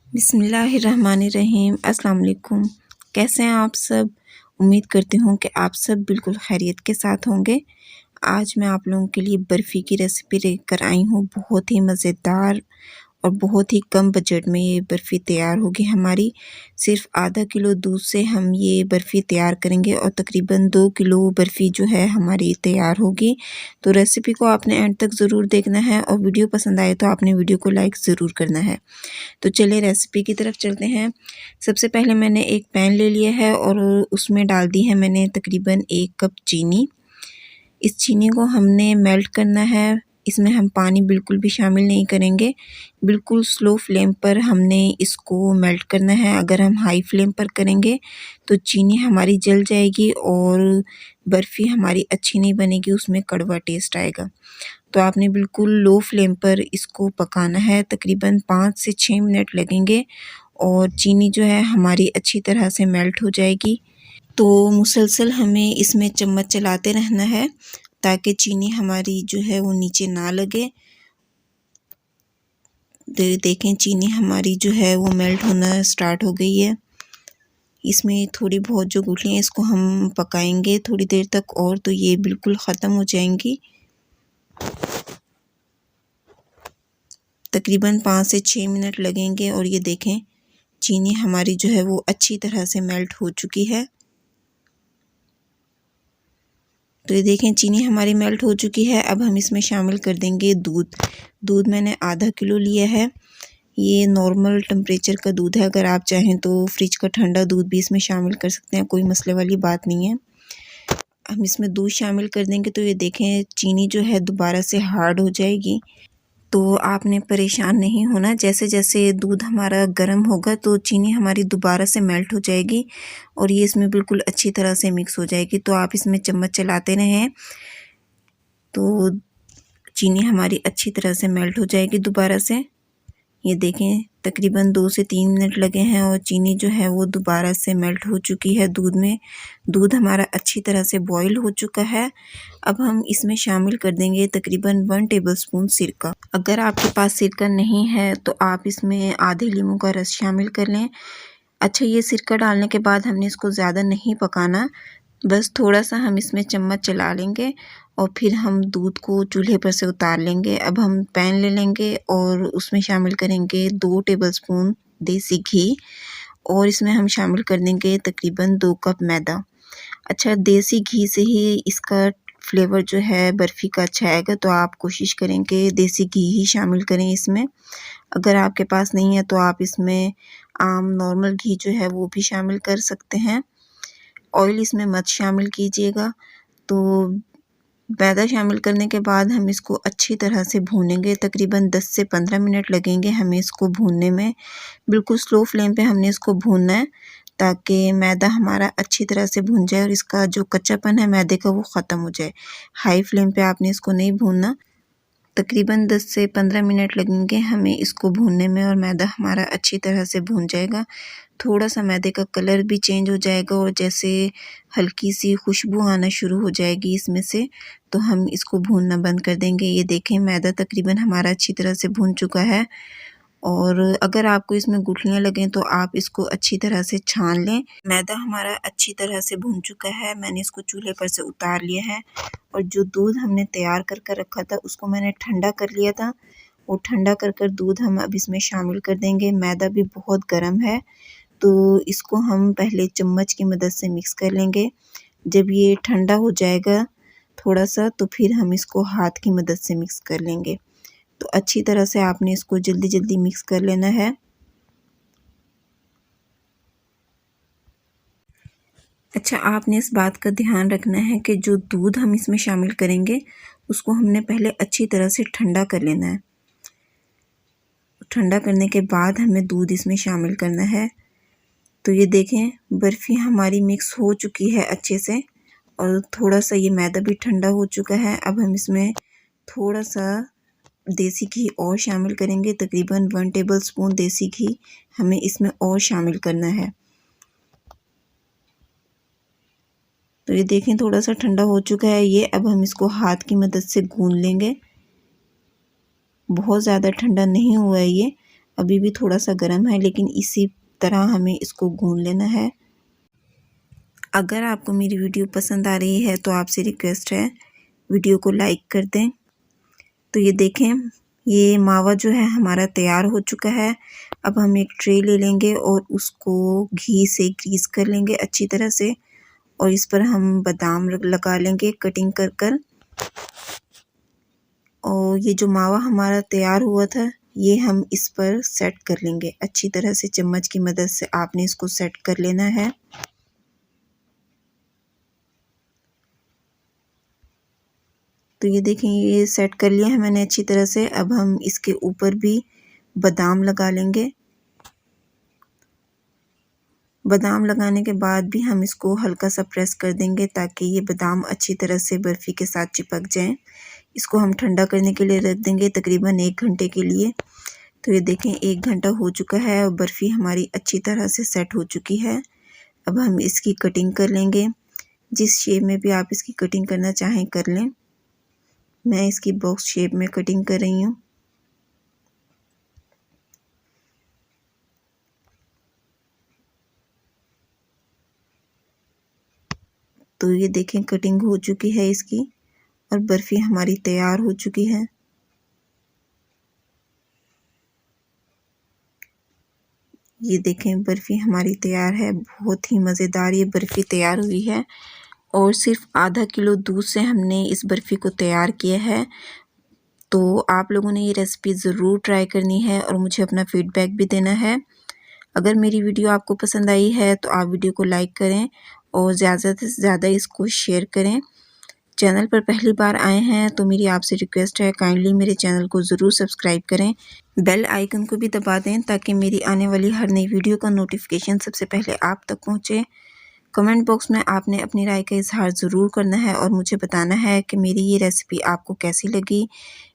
बिस्मिल्लाहिर्रहमानिर्रहीम। अस्सलाम वालेकुम। कैसे हैं आप सब? उम्मीद करती हूँ कि आप सब बिल्कुल खैरियत के साथ होंगे। आज मैं आप लोगों के लिए बर्फ़ी की रेसिपी लेकर आई हूँ। बहुत ही मज़ेदार और बहुत ही कम बजट में ये बर्फ़ी तैयार होगी हमारी। सिर्फ़ आधा किलो दूध से हम ये बर्फ़ी तैयार करेंगे और तकरीबन 2 किलो बर्फ़ी जो है हमारी तैयार होगी। तो रेसिपी को आपने एंड तक ज़रूर देखना है और वीडियो पसंद आए तो आपने वीडियो को लाइक ज़रूर करना है। तो चलिए रेसिपी की तरफ चलते हैं। सबसे पहले मैंने एक पैन ले लिया है और उसमें डाल दी है मैंने तकरीबन 1 कप चीनी। इस चीनी को हमने मेल्ट करना है। इसमें हम पानी बिल्कुल भी शामिल नहीं करेंगे। बिल्कुल स्लो फ्लेम पर हमने इसको मेल्ट करना है। अगर हम हाई फ्लेम पर करेंगे तो चीनी हमारी जल जाएगी और बर्फ़ी हमारी अच्छी नहीं बनेगी, उसमें कड़वा टेस्ट आएगा। तो आपने बिल्कुल लो फ्लेम पर इसको पकाना है। तकरीबन 5 से 6 मिनट लगेंगे और चीनी जो है हमारी अच्छी तरह से मेल्ट हो जाएगी। तो मुसलसल हमें इसमें चम्मच चलाते रहना है ताकि चीनी हमारी जो है वो नीचे ना लगे। देखें चीनी हमारी जो है वो मेल्ट होना स्टार्ट हो गई है। इसमें थोड़ी बहुत जो गुठलियाँ हैं इसको हम पकाएंगे थोड़ी देर तक और तो ये बिल्कुल ख़त्म हो जाएंगी। तकरीबन 5 से 6 मिनट लगेंगे और ये देखें चीनी हमारी जो है वो अच्छी तरह से मेल्ट हो चुकी है। तो ये देखें चीनी हमारी मेल्ट हो चुकी है। अब हम इसमें शामिल कर देंगे दूध। दूध मैंने आधा किलो लिया है। ये नॉर्मल टेम्परेचर का दूध है। अगर आप चाहें तो फ्रिज का ठंडा दूध भी इसमें शामिल कर सकते हैं, कोई मसले वाली बात नहीं है। हम इसमें दूध शामिल कर देंगे तो ये देखें चीनी जो है दोबारा से हार्ड हो जाएगी। तो आपने परेशान नहीं होना, जैसे जैसे दूध हमारा गर्म होगा तो चीनी हमारी दोबारा से मेल्ट हो जाएगी और ये इसमें बिल्कुल अच्छी तरह से मिक्स हो जाएगी। तो आप इसमें चम्मच चलाते रहें तो चीनी हमारी अच्छी तरह से मेल्ट हो जाएगी दोबारा से। ये देखें तकरीबन 2 से 3 मिनट लगे हैं और चीनी जो है वो दोबारा से मेल्ट हो चुकी है दूध में। दूध हमारा अच्छी तरह से बॉईल हो चुका है। अब हम इसमें शामिल कर देंगे तकरीबन 1 टेबलस्पून सिरका। अगर आपके पास सिरका नहीं है तो आप इसमें आधे लीमू का रस शामिल कर लें। अच्छा, ये सिरका डालने के बाद हमने इसको ज़्यादा नहीं पकाना, बस थोड़ा सा हम इसमें चम्मच चला लेंगे और फिर हम दूध को चूल्हे पर से उतार लेंगे। अब हम पैन ले लेंगे और उसमें शामिल करेंगे 2 टेबलस्पून देसी घी और इसमें हम शामिल कर देंगे तकरीबन 2 कप मैदा। अच्छा, देसी घी से ही इसका फ्लेवर जो है बर्फ़ी का अच्छा आएगा, तो आप कोशिश करें कि देसी घी ही शामिल करें इसमें। अगर आपके पास नहीं है तो आप इसमें आम नॉर्मल घी जो है वो भी शामिल कर सकते हैं। ऑयल इसमें मत शामिल कीजिएगा। तो मैदा शामिल करने के बाद हम इसको अच्छी तरह से भूनेंगे। तकरीबन 10 से 15 मिनट लगेंगे हमें इसको भूनने में। बिल्कुल स्लो फ्लेम पे हमने इसको भूनना है ताकि मैदा हमारा अच्छी तरह से भुन जाए और इसका जो कच्चापन है मैदे का वो ख़त्म हो जाए। हाई फ्लेम पे आपने इसको नहीं भूनना। तकरीबन 10 से 15 मिनट लगेंगे हमें इसको भूनने में और मैदा हमारा अच्छी तरह से भून जाएगा। थोड़ा सा मैदे का कलर भी चेंज हो जाएगा और जैसे हल्की सी खुशबू आना शुरू हो जाएगी इसमें से, तो हम इसको भूनना बंद कर देंगे। ये देखें मैदा तकरीबन हमारा अच्छी तरह से भून चुका है और अगर आपको इसमें गुठलियाँ लगें तो आप इसको अच्छी तरह से छान लें। मैदा हमारा अच्छी तरह से भून चुका है। मैंने इसको चूल्हे पर से उतार लिया है और जो दूध हमने तैयार कर कर रखा था उसको मैंने ठंडा कर लिया था। वो ठंडा कर कर दूध हम अब इसमें शामिल कर देंगे। मैदा भी बहुत गर्म है तो इसको हम पहले चम्मच की मदद से मिक्स कर लेंगे। जब ये ठंडा हो जाएगा थोड़ा सा तो फिर हम इसको हाथ की मदद से मिक्स कर लेंगे। तो अच्छी तरह से आपने इसको जल्दी जल्दी मिक्स कर लेना है। अच्छा, आपने इस बात का ध्यान रखना है कि जो दूध हम इसमें शामिल करेंगे उसको हमने पहले अच्छी तरह से ठंडा कर लेना है। ठंडा करने के बाद हमें दूध इसमें शामिल करना है। तो ये देखें बर्फ़ी हमारी मिक्स हो चुकी है अच्छे से और थोड़ा सा ये मैदा भी ठंडा हो चुका है। अब हम इसमें थोड़ा सा देसी घी और शामिल करेंगे। तकरीबन 1 टेबलस्पून देसी घी हमें इसमें और शामिल करना है। तो ये देखें थोड़ा सा ठंडा हो चुका है ये। अब हम इसको हाथ की मदद से गूंद लेंगे। बहुत ज़्यादा ठंडा नहीं हुआ है ये। अभी भी थोड़ा सा गर्म है, लेकिन इसी तरह हमें इसको गूंद लेना है। अगर आपको मेरी वीडियो पसंद आ रही है तो आपसे रिक्वेस्ट है वीडियो को लाइक कर दें। तो ये देखें, ये मावा जो है हमारा तैयार हो चुका है। अब हम एक ट्रे ले लेंगे और उसको घी से ग्रीस कर लेंगे अच्छी तरह से, और इस पर हम बादाम लगा लेंगे कटिंग कर कर। और ये जो मावा हमारा तैयार हुआ था, ये हम इस पर सेट कर लेंगे अच्छी तरह से। चम्मच की मदद से आपने इसको सेट कर लेना है। तो ये देखें, ये सेट कर लिया है मैंने अच्छी तरह से। अब हम इसके ऊपर भी बादाम लगा लेंगे। बादाम लगाने के बाद भी हम इसको हल्का सा प्रेस कर देंगे ताकि ये बादाम अच्छी तरह से बर्फ़ी के साथ चिपक जाएं। इसको हम ठंडा करने के लिए रख देंगे तकरीबन 1 घंटे के लिए। तो ये देखें, 1 घंटा हो चुका है और बर्फ़ी हमारी अच्छी तरह से सेट हो चुकी है। अब हम इसकी कटिंग कर लेंगे। जिस शेप में भी आप इसकी कटिंग करना चाहें कर लें। मैं इसकी बॉक्स शेप में कटिंग कर रही हूँ। तो ये देखें, कटिंग हो चुकी है इसकी और बर्फ़ी हमारी तैयार हो चुकी है। ये देखें, बर्फ़ी हमारी तैयार है। बहुत ही मज़ेदार ये बर्फ़ी तैयार हुई है और सिर्फ आधा किलो दूध से हमने इस बर्फ़ी को तैयार किया है। तो आप लोगों ने ये रेसिपी ज़रूर ट्राई करनी है और मुझे अपना फ़ीडबैक भी देना है। अगर मेरी वीडियो आपको पसंद आई है तो आप वीडियो को लाइक करें और ज़्यादा से ज़्यादा इसको शेयर करें। चैनल पर पहली बार आए हैं तो मेरी आपसे रिक्वेस्ट है, काइंडली मेरे चैनल को ज़रूर सब्सक्राइब करें। बेल आइकन को भी दबा दें ताकि मेरी आने वाली हर नई वीडियो का नोटिफिकेशन सबसे पहले आप तक पहुँचे। कमेंट बॉक्स में आपने अपनी राय का इज़हार ज़रूर करना है और मुझे बताना है कि मेरी ये रेसिपी आपको कैसी लगी।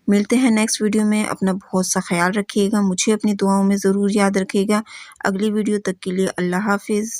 मिलते हैं नेक्स्ट वीडियो में। अपना बहुत सा ख्याल रखिएगा। मुझे अपनी दुआओं में ज़रूर याद रखिएगा। अगली वीडियो तक के लिए अल्लाह हाफ़िज़।